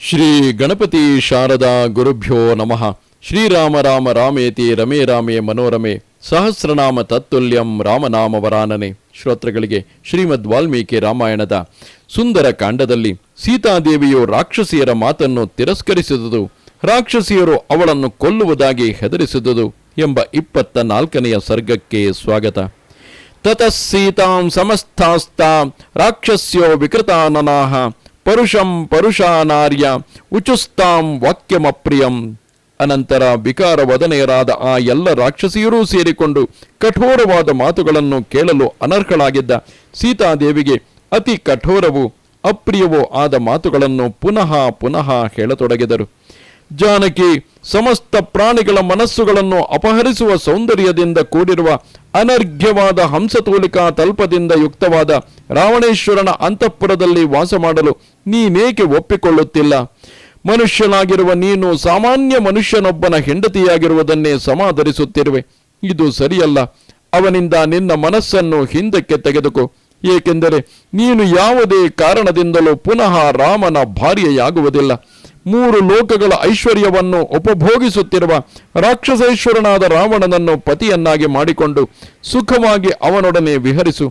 ಶ್ರೀ ಗಣಪತಿ ಶಾರದಾ ಗುರುಭ್ಯೋ ನಮಃ. ಶ್ರೀರಾಮ ರಾಮ ರಾಮೇತಿ ರಮೇ ರಾಮೇ ಮನೋರಮೆ ಸಹಸ್ರನಾಮ ತತ್ತುಲ್ಯಂ ರಾಮನಾಮ ವರಾನನೆ. ಶ್ರೋತೃಗಳಿಗೆ ಶ್ರೀಮದ್ ವಾಲ್ಮೀಕಿ ರಾಮಾಯಣದ ಸುಂದರ ಕಾಂಡದಲ್ಲಿ ಸೀತಾದೇವಿಯು ರಾಕ್ಷಸಿಯರ ಮಾತನ್ನು ತಿರಸ್ಕರಿಸಿದುದು, ರಾಕ್ಷಸಿಯರು ಅವಳನ್ನು ಕೊಲ್ಲುವುದಾಗಿ ಹೆದರಿಸಿದುದು ಎಂಬ 24ನೆಯ ಸರ್ಗಕ್ಕೆ ಸ್ವಾಗತ. ತತಃ ಸೀತಾಂ ಸಮಸ್ಥಾಸ್ತಾ ರಾಕ್ಷಸ್ಯೋ ವಿಕೃತಾನನಾಹ ಪರುಷಂ ಪರುಷಾನಾರ್ಯ ಉಚುಸ್ತಾಂ ವಾಕ್ಯಮಪ್ರಿಯಂ. ಅನಂತರ ವಿಕಾರವದನೆಯರಾದ ಆ ಎಲ್ಲ ರಾಕ್ಷಸಿಯರೂ ಸೇರಿಕೊಂಡು ಕಠೋರವಾದ ಮಾತುಗಳನ್ನು ಕೇಳಲು ಅನರ್ಹಳಾಗಿದ್ದ ಸೀತಾದೇವಿಗೆ ಅತಿ ಕಠೋರವೂ ಅಪ್ರಿಯವೂ ಆದ ಮಾತುಗಳನ್ನು ಪುನಃ ಪುನಃ ಹೇಳತೊಡಗಿದರು. ಜಾನಕಿ ಸಮಸ್ತ ಪ್ರಾಣಿಗಳ ಮನಸ್ಸುಗಳನ್ನು ಅಪಹರಿಸುವ ಸೌಂದರ್ಯದಿಂದ ಕೂಡಿರುವ ಅನರ್ಘ್ಯವಾದ ಹಂಸತೂಲಿಕಾ ತಲ್ಪದಿಂದ ಯುಕ್ತವಾದ ರಾವಣೇಶ್ವರನ ಅಂತಃಪುರದಲ್ಲಿ ವಾಸ ಮಾಡಲು ನೀನೇಕೆ ಒಪ್ಪಿಕೊಳ್ಳುತ್ತಿಲ್ಲ? ಮನುಷ್ಯನಾಗಿರುವ ನೀನು ಸಾಮಾನ್ಯ ಮನುಷ್ಯನೊಬ್ಬನ ಹೆಂಡತಿಯಾಗಿರುವುದನ್ನೇ ಸಮಾಧರಿಸುತ್ತಿರುವೆ. ಇದು ಸರಿಯಲ್ಲ. ಅವನಿಂದ ನಿನ್ನ ಮನಸ್ಸನ್ನು ಹಿಂದಕ್ಕೆ ತೆಗೆದುಕೋ. ಏಕೆಂದರೆ ನೀನು ಯಾವುದೇ ಕಾರಣದಿಂದಲೂ ಪುನಃ ರಾಮನ ಭಾರ್ಯೆಯಾಗುವುದಿಲ್ಲ. 3 ಲೋಕಗಳ ಐಶ್ವರ್ಯವನ್ನು ಉಪಭೋಗಿಸುತ್ತಿರುವ ರಾಕ್ಷಸೇಶ್ವರನಾದ ರಾವಣನನ್ನು ಪತಿಯನ್ನಾಗಿ ಮಾಡಿಕೊಂಡು ಸುಖವಾಗಿ ಅವನೊಡನೆ ವಿಹರಿಸು.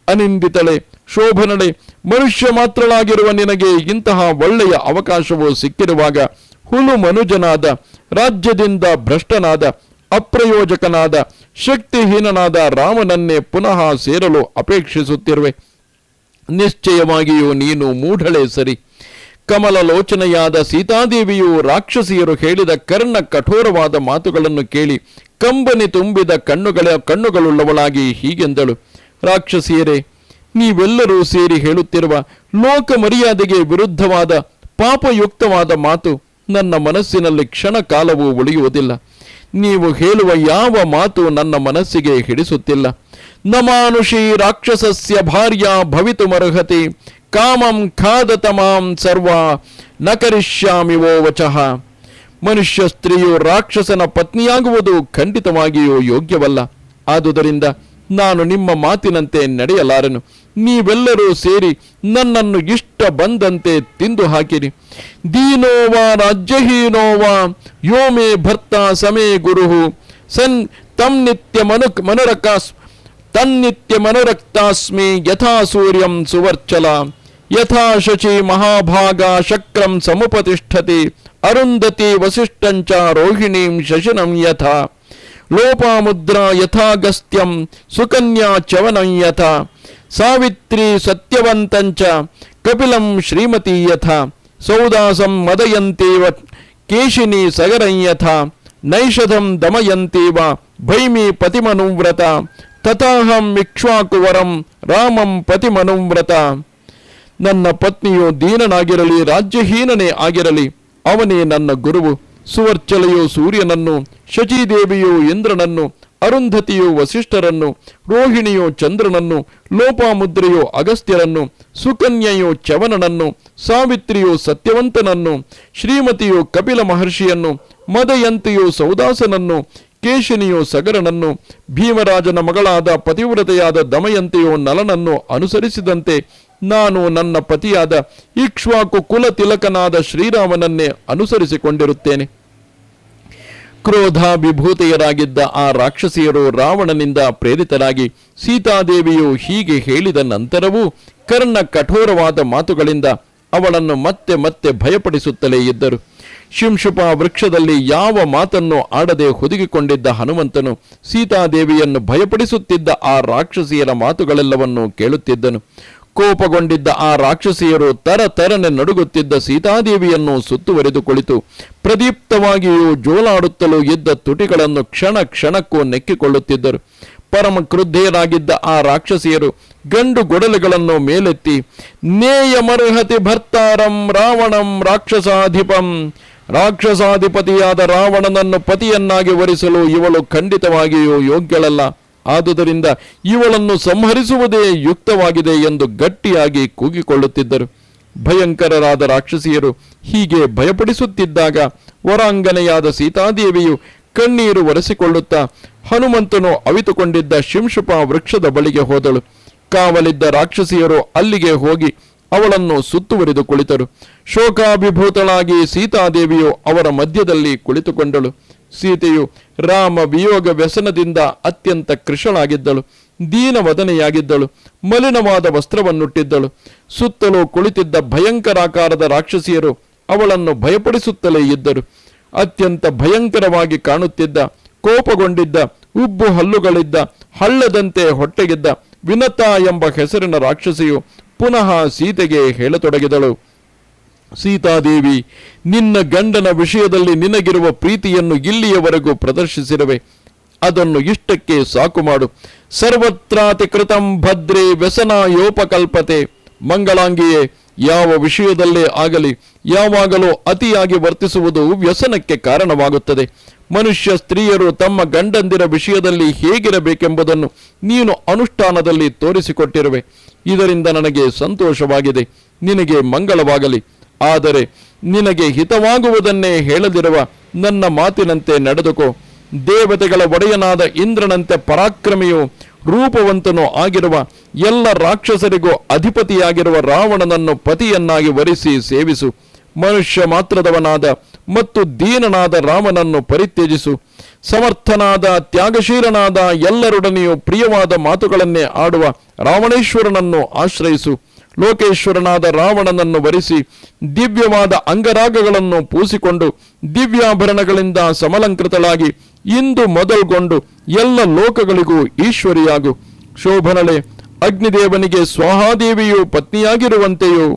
ಅನಿಂದಿತಳೆ, ಶೋಭನಳೆ, ಮನುಷ್ಯ ಮಾತ್ರಳಾಗಿರುವ ನಿನಗೆ ಇಂತಹ ಒಳ್ಳೆಯ ಅವಕಾಶವು ಸಿಕ್ಕಿರುವಾಗ ಹುಲು ಮನುಜನಾದ, ರಾಜ್ಯದಿಂದ ಭ್ರಷ್ಟನಾದ, ಅಪ್ರಯೋಜಕನಾದ, ಶಕ್ತಿಹೀನನಾದ ರಾಮನನ್ನೇ ಪುನಃ ಸೇರಲು ಅಪೇಕ್ಷಿಸುತ್ತಿರುವೆ. ನಿಶ್ಚಯವಾಗಿಯೂ ನೀನು ಮೂಢಳೆ ಸರಿ. ಕಮಲಲೋಚನೆಯಾದ ಸೀತಾದೇವಿಯು ರಾಕ್ಷಸಿಯರು ಹೇಳಿದ ಕರ್ಣ ಕಠೋರವಾದ ಮಾತುಗಳನ್ನು ಕೇಳಿ ಕಂಬನಿ ತುಂಬಿದ ಕಣ್ಣುಗಳುಳ್ಳವಳಾಗಿ ಹೀಗೆಂದಳು. ರಾಕ್ಷಸಿಯರೇ, ನೀವೆಲ್ಲರೂ ಸೇರಿ ಹೇಳುತ್ತಿರುವ ಲೋಕ ಮರ್ಯಾದೆಗೆ ವಿರುದ್ಧವಾದ ಪಾಪಯುಕ್ತವಾದ ಮಾತು ನನ್ನ ಮನಸ್ಸಿನಲ್ಲಿ ಕ್ಷಣ ಕಾಲವೂ ಉಳಿಯುವುದಿಲ್ಲ. ನೀವು ಹೇಳುವ ಯಾವ ಮಾತು ನನ್ನ ಮನಸ್ಸಿಗೆ ಹಿಡಿಸುತ್ತಿಲ್ಲ. ನಮಾನುಷಿ ರಾಕ್ಷಸಸ್ಯ ಭಾರ್ಯ ಭವಿತುಮರ್ಹತಿ ಕಾಮಂ ಖಾದತಮಾಂ ಸರ್ವ ನ ಕರಿಷ್ಯಾಮಿವೋ ವಚಃ. ಮನುಷ್ಯ ಸ್ತ್ರೀಯು ರಾಕ್ಷಸನ ಪತ್ನಿಯಾಗುವುದು ಖಂಡಿತವಾಗಿಯೂ ಯೋಗ್ಯವಲ್ಲ. ಆದುದರಿಂದ ನಾನು ನಿಮ್ಮ ಮಾತಿನಂತೆ ನಡೆಯಲಾರೆನು. ನೀವೆಲ್ಲರೂ ಸೇರಿ ನನ್ನನ್ನು ಇಷ್ಟ ಬಂದಂತೆ ತಿಂದು ಹಾಕಿರಿ. ದೀನೋವಾ ರಾಜ್ಯಹೀನೋವಾ ಯೋ ಮೇ ಭರ್ತ ಸಮೇ ಗುರುಹು ಸನ್ ತನ್ನಿತ್ಯ ಮನುರಕ್ತಾಸ್ಮಿ ಯಥಾ ಸೂರ್ಯಂ ಸುವರ್ಚಲ ಯಥಾ ಶಚಿ ಮಹಾಭಾಗ ಶಕ್ರಂ ಸಮುಪತಿಷ್ಠತಿ ಅರುಂಧತಿ ವಸಿಷ್ಠಂಚ ರೋಹಿಣೀಂ ಶಶಿನಂ ಯಥಾ ಲೋಪಾಮುದ್ರಾ ಯಥಾಗಸ್ತ್ಯಂ ಸುಕನ್ಯಾ ಚವನಂ ಯಥಾ ಸಾವಿತ್ರಿ ಸತ್ಯವಂತಂಚ ಕಪಿಲಂ ಶ್ರೀಮತಿ ಯಥಾ ಸೌದಾಸಂ ಮದಯಂತೀವ ಕೇಶಿನಿ ಸಗರಂ ಯಥಾ ನೈಷಧಂ ದಮಯಂತೀವ ಭೈಮಿ ಪತಿಮನುವ್ರತ ತಥಾಹಂ ಇಕ್ಷ್ವಾಕುವರಂ ರಾಮಂ ಪತಿಮನುವ್ರತ. ನನ್ನ ಪತ್ನಿಯು ದೀನನಾಗಿರಲಿ, ರಾಜ್ಯಹೀನನೇ ಆಗಿರಲಿ, ಅವನೇ ನನ್ನ ಗುರುವು. ಸುವರ್ಚಲೆಯು ಸೂರ್ಯನನ್ನು, ಶಚೀದೇವಿಯು ಇಂದ್ರನನ್ನು, ಅರುಂಧತಿಯು ವಸಿಷ್ಠರನ್ನು, ರೋಹಿಣಿಯು ಚಂದ್ರನನ್ನು, ಲೋಪಾಮುದ್ರೆಯು ಅಗಸ್ತ್ಯರನ್ನು, ಸುಕನ್ಯೆಯು ಚವನನನ್ನು, ಸಾವಿತ್ರಿಯು ಸತ್ಯವಂತನನ್ನು, ಶ್ರೀಮತಿಯು ಕಪಿಲ ಮಹರ್ಷಿಯನ್ನು, ಮದಯಂತಿಯು ಸೌದಾಸನನ್ನು, ಕೇಶಿನಿಯು ಸಗರನನ್ನು, ಭೀಮರಾಜನ ಮಗಳಾದ ಪತಿವ್ರತೆಯಾದ ದಮಯಂತಿಯು ನಲನನ್ನು ಅನುಸರಿಸಿದಂತೆ ನಾನು ನನ್ನ ಪತಿಯಾದ ಇಕ್ಷ್ವಾಕು ಕುಲ ತಿಲಕನಾದ ಶ್ರೀರಾಮನನ್ನೇ ಅನುಸರಿಸಿಕೊಂಡಿರುತ್ತೇನೆ. ಕ್ರೋಧಾಭಿಭೂತೆಯರಾಗಿದ್ದ ಆ ರಾಕ್ಷಸಿಯರು ರಾವಣನಿಂದ ಪ್ರೇರಿತರಾಗಿ ಸೀತಾದೇವಿಯು ಹೀಗೆ ಹೇಳಿದ ನಂತರವೂ ಕರ್ಣ ಕಠೋರವಾದ ಮಾತುಗಳಿಂದ ಅವಳನ್ನು ಮತ್ತೆ ಮತ್ತೆ ಭಯಪಡಿಸುತ್ತಲೇ ಇದ್ದರು. ಶಿಂಶುಪ ವೃಕ್ಷದಲ್ಲಿ ಯಾವ ಮಾತನ್ನು ಆಡದೆ ಹುದುಗಿಕೊಂಡಿದ್ದ ಹನುಮಂತನು ಸೀತಾದೇವಿಯನ್ನು ಭಯಪಡಿಸುತ್ತಿದ್ದ ಆ ರಾಕ್ಷಸಿಯರ ಮಾತುಗಳೆಲ್ಲವನ್ನೂ ಕೇಳುತ್ತಿದ್ದನು. ಕೋಪಗೊಂಡಿದ್ದ ಆ ರಾಕ್ಷಸಿಯರು ತರತರನೆ ನಡುಗುತ್ತಿದ್ದ ಸೀತಾದೇವಿಯನ್ನು ಸುತ್ತುವರಿದು ಕುಳಿತು ಪ್ರದೀಪ್ತವಾಗಿಯೂ ಜೋಲಾಡುತ್ತಲೂ ಇದ್ದ ತುಟಿಗಳನ್ನು ಕ್ಷಣ ಕ್ಷಣಕ್ಕೂ ನೆಕ್ಕಿಕೊಳ್ಳುತ್ತಿದ್ದರು. ಪರಮ ಕ್ರುದ್ಧೆಯರಾಗಿದ್ದ ಆ ರಾಕ್ಷಸಿಯರು ಗಂಡು ಗೊಡಲೆಗಳನ್ನು ಮೇಲೆತ್ತಿ ನೇಯಮರ್ಹತಿ ಭರ್ತಾರಂ ರಾವಣಂ ರಾಕ್ಷಸಾಧಿಪಂ. ರಾಕ್ಷಸಾಧಿಪತಿಯಾದ ರಾವಣನನ್ನು ಪತಿಯನ್ನಾಗಿ ವರಿಸಲು ಇವಳು ಖಂಡಿತವಾಗಿಯೂ ಯೋಗ್ಯಳಲ್ಲ. ಆದುದರಿಂದ ಇವಳನ್ನು ಸಂಹರಿಸುವುದೇ ಯುಕ್ತವಾಗಿದೆ ಎಂದು ಗಟ್ಟಿಯಾಗಿ ಕೂಗಿಕೊಳ್ಳುತ್ತಿದ್ದರು. ಭಯಂಕರರಾದ ರಾಕ್ಷಸಿಯರು ಹೀಗೆ ಭಯಪಡಿಸುತ್ತಿದ್ದಾಗ ವರಾಂಗನೆಯಾದ ಸೀತಾದೇವಿಯು ಕಣ್ಣೀರು ಒರೆಸಿಕೊಳ್ಳುತ್ತಾ ಹನುಮಂತನು ಅವಿತುಕೊಂಡಿದ್ದ ಶಿಂಶುಪ ವೃಕ್ಷದ ಬಳಿಗೆ ಹೋದಳು. ಕಾವಲಿದ್ದ ರಾಕ್ಷಸಿಯರು ಅಲ್ಲಿಗೆ ಹೋಗಿ ಅವಳನ್ನು ಸುತ್ತುವರಿದು ಕುಳಿತರು. ಶೋಕಾಭಿಭೂತಳಾಗಿ ಸೀತಾದೇವಿಯು ಅವರ ಮಧ್ಯದಲ್ಲಿ ಕುಳಿತುಕೊಂಡಳು. ಸೀತೆಯು ರಾಮ ವಿಯೋಗ ವ್ಯಸನದಿಂದ ಅತ್ಯಂತ ಕೃಶಳಾಗಿದ್ದಳು. ದೀನವದನೆಯಾಗಿದ್ದಳು. ಮಲಿನವಾದ ವಸ್ತ್ರವನ್ನುಟ್ಟಿದ್ದಳು. ಸುತ್ತಲೂ ಕುಳಿತಿದ್ದ ಭಯಂಕರಾಕಾರದ ರಾಕ್ಷಸಿಯರು ಅವಳನ್ನು ಭಯಪಡಿಸುತ್ತಲೇ ಇದ್ದರು. ಅತ್ಯಂತ ಭಯಂಕರವಾಗಿ ಕಾಣುತ್ತಿದ್ದ, ಕೋಪಗೊಂಡಿದ್ದ, ಉಬ್ಬು ಹಲ್ಲುಗಳಿದ್ದ, ಹಳ್ಳದಂತೆ ಹೊಟ್ಟೆಗಿದ್ದ ವಿನತಾ ಎಂಬ ಹೆಸರಿನ ರಾಕ್ಷಸಿಯು ಪುನಃ ಸೀತೆಗೆ ಹೇಳತೊಡಗಿದಳು. ಸೀತಾದೇವಿ, ನಿನ್ನ ಗಂಡನ ವಿಷಯದಲ್ಲಿ ನಿನಗಿರುವ ಪ್ರೀತಿಯನ್ನು ಇಲ್ಲಿಯವರೆಗೂ ಪ್ರದರ್ಶಿಸಿರುವೆ. ಅದನ್ನು ಇಷ್ಟಕ್ಕೆ ಸಾಕು ಮಾಡು. ಸರ್ವತ್ರಾತಿಕೃತಂ ಭದ್ರೇ ವ್ಯಸನಾಯೋಪಕಲ್ಪತೆ. ಮಂಗಳಾಂಗಿಯೇ, ಯಾವ ವಿಷಯದಲ್ಲೇ ಆಗಲಿ ಯಾವಾಗಲೂ ಅತಿಯಾಗಿ ವರ್ತಿಸುವುದು ವ್ಯಸನಕ್ಕೆ ಕಾರಣವಾಗುತ್ತದೆ. ಮನುಷ್ಯ ಸ್ತ್ರೀಯರು ತಮ್ಮ ಗಂಡಂದಿರ ವಿಷಯದಲ್ಲಿ ಹೇಗಿರಬೇಕೆಂಬುದನ್ನು ನೀನು ಅನುಷ್ಠಾನದಲ್ಲಿ ತೋರಿಸಿಕೊಟ್ಟಿರುವೆ. ಇದರಿಂದ ನನಗೆ ಸಂತೋಷವಾಗಿದೆ. ನಿನಗೆ ಮಂಗಳವಾಗಲಿ. ಆದರೆ ನಿನಗೆ ಹಿತವಾಗುವುದನ್ನೇ ಹೇಳದಿರುವ ನನ್ನ ಮಾತಿನಂತೆ ನಡೆದುಕೋ. ದೇವತೆಗಳ ಒಡೆಯನಾದ ಇಂದ್ರನಂತೆ ಪರಾಕ್ರಮಿಯೂ ರೂಪವಂತನೂ ಆಗಿರುವ ಎಲ್ಲ ರಾಕ್ಷಸರಿಗೂ ಅಧಿಪತಿಯಾಗಿರುವ ರಾವಣನನ್ನು ಪತಿಯನ್ನಾಗಿ ವರಿಸಿ ಸೇವಿಸು. ಮನುಷ್ಯ ಮಾತ್ರದವನಾದ ಮತ್ತು ದೀನನಾದ ರಾಮನನ್ನು ಪರಿತ್ಯಜಿಸು. ಸಮರ್ಥನಾದ ತ್ಯಾಗಶೀಲನಾದ ಎಲ್ಲರೊಡನೆಯೂ ಪ್ರಿಯವಾದ ಮಾತುಗಳನ್ನೇ ಆಡುವ ರಾವಣೇಶ್ವರನನ್ನು ಆಶ್ರಯಿಸು. ಲೋಕೇಶ್ವರನಾದ ರಾವಣನನ್ನು ವರಿಸಿ ದಿವ್ಯವಾದ ಅಂಗರಾಗಗಳನ್ನು ಪೂಸಿಕೊಂಡು ದಿವ್ಯಾಭರಣಗಳಿಂದ ಸಮಲಂಕೃತಳಾಗಿ ಇಂದು ಮೊದಲ್ಗೊಂಡು ಎಲ್ಲ ಲೋಕಗಳಿಗೂ ಈಶ್ವರಿಯಾಗು. ಶೋಭನಳೆ, ಅಗ್ನಿದೇವನಿಗೆ ಸ್ವಾಹಾದೇವಿಯು ಪತ್ನಿಯಾಗಿರುವಂತೆಯೋ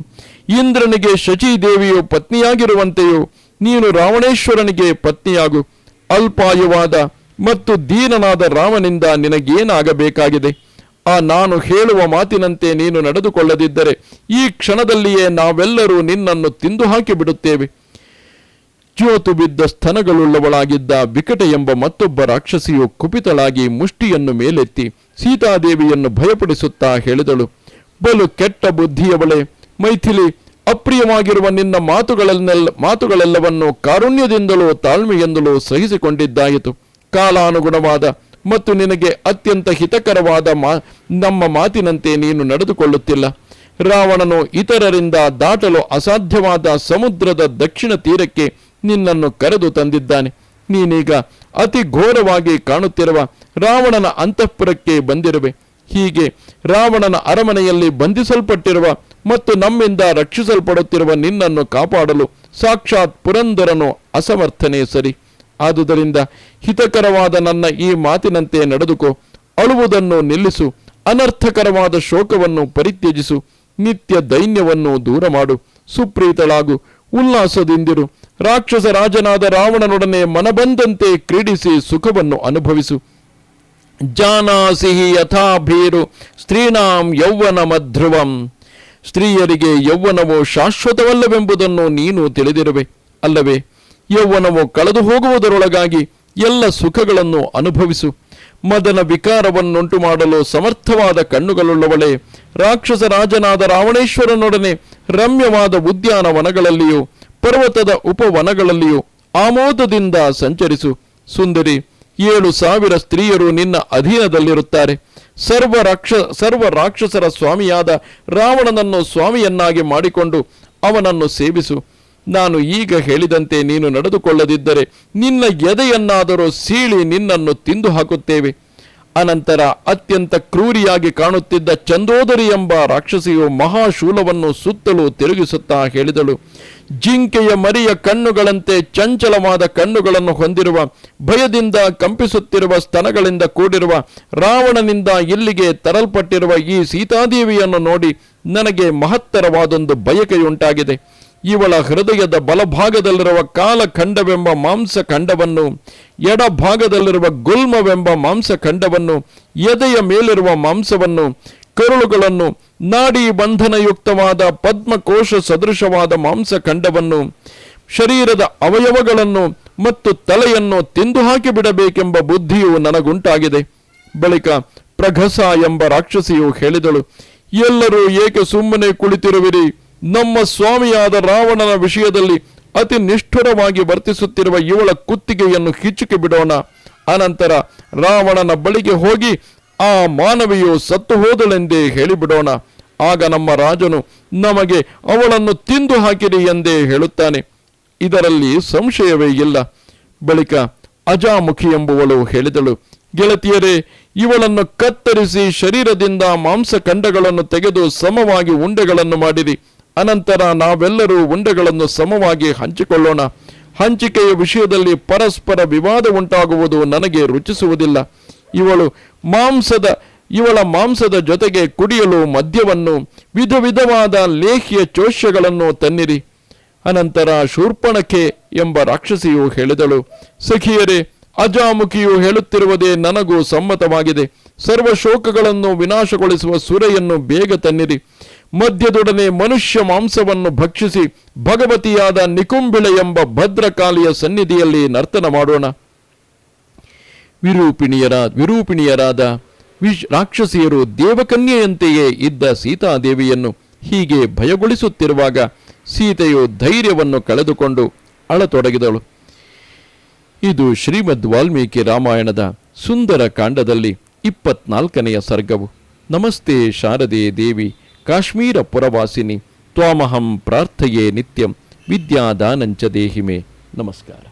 ಇಂದ್ರನಿಗೆ ಶಚೀದೇವಿಯು ಪತ್ನಿಯಾಗಿರುವಂತೆಯೋ ನೀನು ರಾವಣೇಶ್ವರನಿಗೆ ಪತ್ನಿಯಾಗು. ಅಲ್ಪಾಯುವಾದ ಮತ್ತು ದೀನನಾದ ರಾಮನಿಂದ ನಿನಗೇನಾಗಬೇಕಾಗಿದೆ? ನಾನು ಹೇಳುವ ಮಾತಿನಂತೆ ನೀನು ನಡೆದುಕೊಳ್ಳದಿದ್ದರೆ ಈ ಕ್ಷಣದಲ್ಲಿಯೇ ನಾವೆಲ್ಲರೂ ನಿನ್ನನ್ನು ತಿಂದು ಹಾಕಿ ಬಿಡುತ್ತೇವೆ. ಜ್ಯೋತು ಬಿದ್ದ ಸ್ತನಗಳುಳ್ಳವಳಾಗಿದ್ದ ವಿಕಟ ಎಂಬ ಮತ್ತೊಬ್ಬ ರಾಕ್ಷಸಿಯು ಕುಪಿತಳಾಗಿ ಮುಷ್ಟಿಯನ್ನು ಮೇಲೆತ್ತಿ ಸೀತಾದೇವಿಯನ್ನು ಭಯಪಡಿಸುತ್ತಾ ಹೇಳಿದಳು. ಬಲು ಕೆಟ್ಟ ಬುದ್ಧಿಯವಳೆ ಮೈಥಿಲಿ, ಅಪ್ರಿಯವಾಗಿರುವ ನಿನ್ನ ಮಾತುಗಳೆಲ್ಲವನ್ನು ಕಾರುಣ್ಯದಿಂದಲೂ ತಾಳ್ಮೆಯಿಂದಲೂ ಸಹಿಸಿಕೊಂಡಿದ್ದಾಯಿತು. ಕಾಲಾನುಗುಣವಾದ ಮತ್ತು ನಿನಗೆ ಅತ್ಯಂತ ಹಿತಕರವಾದ ನಮ್ಮ ಮಾತಿನಂತೆ ನೀನು ನಡೆದುಕೊಳ್ಳುತ್ತಿಲ್ಲ. ರಾವಣನು ಇತರರಿಂದ ದಾಟಲು ಅಸಾಧ್ಯವಾದ ಸಮುದ್ರದ ದಕ್ಷಿಣ ತೀರಕ್ಕೆ ನಿನ್ನನ್ನು ಕರೆದು ತಂದಿದ್ದಾನೆ. ನೀನೀಗ ಅತಿ ಘೋರವಾಗಿ ಕಾಣುತ್ತಿರುವ ರಾವಣನ ಅಂತಃಪುರಕ್ಕೆ ಬಂದಿರುವೆ. ಹೀಗೆ ರಾವಣನ ಅರಮನೆಯಲ್ಲಿ ಬಂಧಿಸಲ್ಪಟ್ಟಿರುವ ಮತ್ತು ನಮ್ಮಿಂದ ರಕ್ಷಿಸಲ್ಪಡುತ್ತಿರುವ ನಿನ್ನನ್ನು ಕಾಪಾಡಲು ಸಾಕ್ಷಾತ್ ಪುರಂದರನು ಅಸಮರ್ಥನೇ ಸರಿ. ಆದುದರಿಂದ ಹಿತಕರವಾದ ನನ್ನ ಈ ಮಾತಿನಂತೆ ನಡೆದುಕೋ. ಅಳುವುದನ್ನು ನಿಲ್ಲಿಸು. ಅನರ್ಥಕರವಾದ ಶೋಕವನ್ನು ಪರಿತ್ಯಜಿಸು. ನಿತ್ಯ ದೈನ್ಯವನ್ನು ದೂರ ಮಾಡು. ಸುಪ್ರೀತಳಾಗು. ಉಲ್ಲಾಸದಿಂದಿರು. ರಾಕ್ಷಸ ರಾಜನಾದ ರಾವಣನೊಡನೆ ಮನಬಂದಂತೆ ಕ್ರೀಡಿಸಿ ಸುಖವನ್ನು ಅನುಭವಿಸು. ಜಾನಾಸಿಹಿ ಯಥಾ ಭೀರು ಸ್ತ್ರೀಣಾಂ ಯೌವನ ಮಧ್ರುವಂ. ಸ್ತ್ರೀಯರಿಗೆ ಯೌವನವು ಶಾಶ್ವತವಲ್ಲವೆಂಬುದನ್ನು ನೀನು ತಿಳಿದಿರುವೆ ಅಲ್ಲವೇ? ಯೌವನವು ಕಳೆದು ಹೋಗುವುದರೊಳಗಾಗಿ ಎಲ್ಲ ಸುಖಗಳನ್ನು ಅನುಭವಿಸು. ಮದನ ವಿಕಾರವನ್ನುಂಟು ಮಾಡಲು ಸಮರ್ಥವಾದ ಕಣ್ಣುಗಳುಳ್ಳವಳೆ, ರಾಕ್ಷಸ ರಾಜನಾದ ರಾವಣೇಶ್ವರನೊಡನೆ ರಮ್ಯವಾದ ಉದ್ಯಾನವನಗಳಲ್ಲಿಯೂ ಪರ್ವತದ ಉಪವನಗಳಲ್ಲಿಯೂ ಆಮೋದದಿಂದ ಸಂಚರಿಸು. ಸುಂದರಿ, 7,000 ಸ್ತ್ರೀಯರು ನಿನ್ನ ಅಧೀನದಲ್ಲಿರುತ್ತಾರೆ. ಸರ್ವ ರಾಕ್ಷಸರ ಸ್ವಾಮಿಯಾದ ರಾವಣನನ್ನು ಸ್ವಾಮಿಯನ್ನಾಗಿ ಮಾಡಿಕೊಂಡು ಅವನನ್ನು ಸೇವಿಸು. ನಾನು ಈಗ ಹೇಳಿದಂತೆ ನೀನು ನಡೆದುಕೊಳ್ಳದಿದ್ದರೆ ನಿನ್ನ ಎದೆಯನ್ನಾದರೂ ಸೀಳಿ ನಿನ್ನನ್ನು ತಿಂದು ಹಾಕುತ್ತೇವೆ. ಅನಂತರ ಅತ್ಯಂತ ಕ್ರೂರಿಯಾಗಿ ಕಾಣುತ್ತಿದ್ದ ಚಂದೋದರಿ ಎಂಬ ರಾಕ್ಷಸಿಯು ಮಹಾಶೂಲವನ್ನು ಸುತ್ತಲೂ ತಿರುಗಿಸುತ್ತಾ ಹೇಳಿದಳು. ಜಿಂಕೆಯ ಮರಿಯ ಕಣ್ಣುಗಳಂತೆ ಚಂಚಲವಾದ ಕಣ್ಣುಗಳನ್ನು ಹೊಂದಿರುವ, ಭಯದಿಂದ ಕಂಪಿಸುತ್ತಿರುವ ಸ್ತನಗಳಿಂದ ಕೂಡಿರುವ, ರಾವಣನಿಂದ ಇಲ್ಲಿಗೆ ತರಲ್ಪಟ್ಟಿರುವ ಈ ಸೀತಾದೇವಿಯನ್ನು ನೋಡಿ ನನಗೆ ಮಹತ್ತರವಾದೊಂದು ಬಯಕೆಯುಂಟಾಗಿದೆ. ಇವಳ ಹೃದಯದ ಬಲಭಾಗದಲ್ಲಿರುವ ಕಾಲಖಂಡವೆಂಬ ಮಾಂಸಖಂಡವನ್ನು, ಎಡಭಾಗದಲ್ಲಿರುವ ಗುಲ್ಮವೆಂಬ ಮಾಂಸಖಂಡವನ್ನು, ಎದೆಯ ಮೇಲಿರುವ ಮಾಂಸವನ್ನು, ಕರುಳುಗಳನ್ನು, ನಾಡಿ ಬಂಧನಯುಕ್ತವಾದ ಪದ್ಮಕೋಶ ಸದೃಶವಾದ ಮಾಂಸಖಂಡವನ್ನು, ಶರೀರದ ಅವಯವಗಳನ್ನು ಮತ್ತು ತಲೆಯನ್ನು ತಿಂದು ಹಾಕಿಬಿಡಬೇಕೆಂಬ ಬುದ್ಧಿಯು ನನಗುಂಟಾಗಿದೆ. ಬಳಿಕ ಪ್ರಘಸ ಎಂಬ ರಾಕ್ಷಸಿಯು ಹೇಳಿದಳು, ಎಲ್ಲರೂ ಏಕೆ ಸುಮ್ಮನೆ ಕುಳಿತಿರುವಿರಿ? ನಮ್ಮ ಸ್ವಾಮಿಯಾದ ರಾವಣನ ವಿಷಯದಲ್ಲಿ ಅತಿ ನಿಷ್ಠುರವಾಗಿ ವರ್ತಿಸುತ್ತಿರುವ ಇವಳ ಕುತ್ತಿಗೆಯನ್ನು ಹಿಚ್ಚುಕಿ ಬಿಡೋಣ. ಅನಂತರ ರಾವಣನ ಬಳಿಗೆ ಹೋಗಿ ಆ ಮಾನವಿಯು ಸತ್ತು ಹೋದಳೆಂದೇ ಹೇಳಿಬಿಡೋಣ. ಆಗ ನಮ್ಮ ರಾಜನು ನಮಗೆ ಅವಳನ್ನು ತಿಂದು ಹಾಕಿರಿ ಎಂದೇ ಹೇಳುತ್ತಾನೆ. ಇದರಲ್ಲಿ ಸಂಶಯವೇ ಇಲ್ಲ. ಬಳಿಕ ಅಜಾಮುಖಿ ಎಂಬುವಳು ಹೇಳಿದಳು, ಗೆಳತಿಯರೇ, ಇವಳನ್ನು ಕತ್ತರಿಸಿ ಶರೀರದಿಂದ ಮಾಂಸಖಂಡಗಳನ್ನು ತೆಗೆದು ಸಮವಾಗಿ ಉಂಡೆಗಳನ್ನು ಮಾಡಿರಿ. ಅನಂತರ ನಾವೆಲ್ಲರೂ ಉಂಡೆಗಳನ್ನು ಸಮವಾಗಿ ಹಂಚಿಕೊಳ್ಳೋಣ. ಹಂಚಿಕೆಯ ವಿಷಯದಲ್ಲಿ ಪರಸ್ಪರ ವಿವಾದ ಉಂಟಾಗುವುದು ನನಗೆ ರುಚಿಸುವುದಿಲ್ಲ. ಇವಳ ಮಾಂಸದ ಜೊತೆಗೆ ಕುಡಿಯಲು ಮದ್ಯವನ್ನು, ವಿಧ ವಿಧವಾದ ಲೇಹ್ಯ ಚೋಷ್ಯಗಳನ್ನು ತನ್ನಿರಿ. ಅನಂತರ ಶೂರ್ಪಣಖೆ ಎಂಬ ರಾಕ್ಷಸಿಯು ಹೇಳಿದಳು, ಸಖಿಯರೇ, ಅಜಾಮುಖಿಯು ಹೇಳುತ್ತಿರುವುದೇ ನನಗೂ ಸಮ್ಮತವಾಗಿದೆ. ಸರ್ವಶೋಕಗಳನ್ನು ವಿನಾಶಗೊಳಿಸುವ ಸುರೆಯನ್ನು ಬೇಗ ತನ್ನಿರಿ. ಮದ್ಯದೊಡನೆ ಮನುಷ್ಯ ಮಾಂಸವನ್ನು ಭಕ್ಷಿಸಿ ಭಗವತಿಯಾದ ನಿಕುಂಬಿಳೆ ಎಂಬ ಭದ್ರಕಾಲಿಯ ಸನ್ನಿಧಿಯಲ್ಲಿ ನರ್ತನ ಮಾಡೋಣ. ವಿರೂಪಿಣಿಯರಾದ ರಾಕ್ಷಸಿಯರು ದೇವಕನ್ಯೆಯಂತೆಯೇ ಇದ್ದ ಸೀತಾದೇವಿಯನ್ನು ಹೀಗೆ ಭಯಗೊಳಿಸುತ್ತಿರುವಾಗ ಸೀತೆಯು ಧೈರ್ಯವನ್ನು ಕಳೆದುಕೊಂಡು ಅಳತೊಡಗಿದಳು. ಇದು ಶ್ರೀಮದ್ ವಾಲ್ಮೀಕಿ ರಾಮಾಯಣದ ಸುಂದರ ಕಾಂಡದಲ್ಲಿ 24ನೆಯ ಸರ್ಗವು. ನಮಸ್ತೆ ಶಾರದೆ ದೇವಿ ಕಾಶ್ಮೀರ ಪುರವಾಸಿನಿ ತ್ವಾಮಹಂ ಪ್ರಾರ್ಥಯೇ ನಿತ್ಯಂ ವಿದ್ಯಾದಾನಂಚ ದೇಹಿಮೆ. ನಮಸ್ಕಾರ.